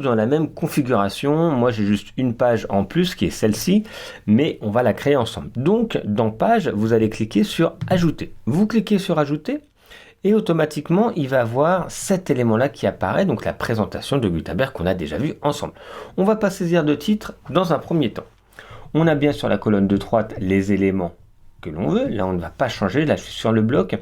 dans la même configuration. Moi, j'ai juste une page en plus qui est celle-ci, mais on va la créer ensemble. Donc, dans Page, vous allez cliquer sur Ajouter. Vous cliquez sur Ajouter et automatiquement, il va avoir cet élément-là qui apparaît, donc la présentation de Gutenberg qu'on a déjà vu ensemble. On ne va pas saisir de titre dans un premier temps. On a bien sur la colonne de droite les éléments que l'on veut. Là, on ne va pas changer. Là, je suis sur le bloc.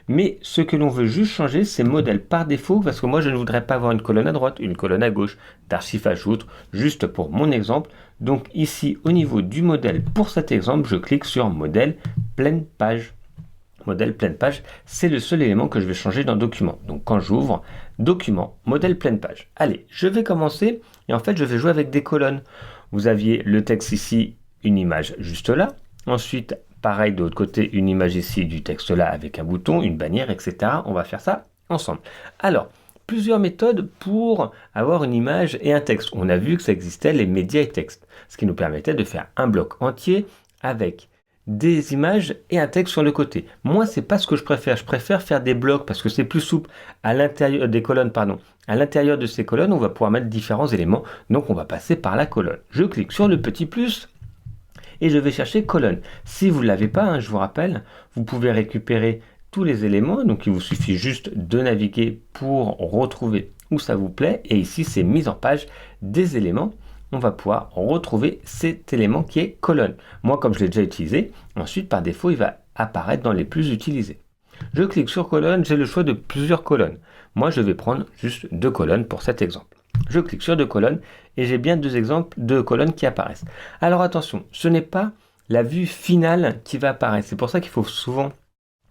Mais ce que l'on veut juste changer, c'est modèle par défaut, parce que moi, je ne voudrais pas avoir une colonne à droite, une colonne à gauche, d'archivage ou autre, juste pour mon exemple. Donc ici, au niveau du modèle, pour cet exemple, je clique sur modèle pleine page. Modèle pleine page, c'est le seul élément que je vais changer dans document. Donc quand j'ouvre, document, modèle pleine page. Allez, je vais commencer, et en fait, je vais jouer avec des colonnes. Vous aviez le texte ici, une image juste là. Ensuite, pareil de l'autre côté, une image ici du texte là avec un bouton, une bannière, etc. On va faire ça ensemble. Alors, plusieurs méthodes pour avoir une image et un texte. On a vu que ça existait les médias et textes, ce qui nous permettait de faire un bloc entier avec des images et un texte sur le côté. Moi, c'est pas ce que je préfère. Je préfère faire des blocs parce que c'est plus souple à l'intérieur des colonnes, pardon. À l'intérieur de ces colonnes, on va pouvoir mettre différents éléments. Donc, on va passer par la colonne. Je clique sur le petit plus et je vais chercher colonne. Si vous ne l'avez pas, je vous rappelle, vous pouvez récupérer tous les éléments. Donc, il vous suffit juste de naviguer pour retrouver où ça vous plaît. Et ici, c'est mise en page des éléments. On va pouvoir retrouver cet élément qui est colonne. Moi, comme je l'ai déjà utilisé, ensuite, par défaut, il va apparaître dans les plus utilisés. Je clique sur colonne, j'ai le choix de plusieurs colonnes. Moi, je vais prendre juste 2 colonnes pour cet exemple. Je clique sur 2 colonnes et j'ai bien 2 exemples de colonnes qui apparaissent. Alors attention, ce n'est pas la vue finale qui va apparaître. C'est pour ça qu'il faut souvent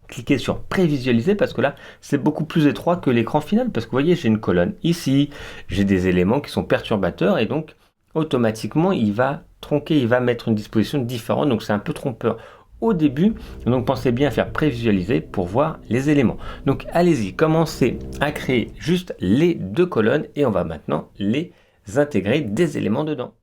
cliquer sur prévisualiser parce que là, c'est beaucoup plus étroit que l'écran final. Parce que vous voyez, j'ai une colonne ici, j'ai des éléments qui sont perturbateurs et donc automatiquement, il va tronquer, il va mettre une disposition différente. Donc c'est un peu trompeur au début. Donc pensez bien à faire prévisualiser pour voir les éléments. Donc allez-y, commencez à créer juste les 2 colonnes et on va maintenant les intégrer des éléments dedans.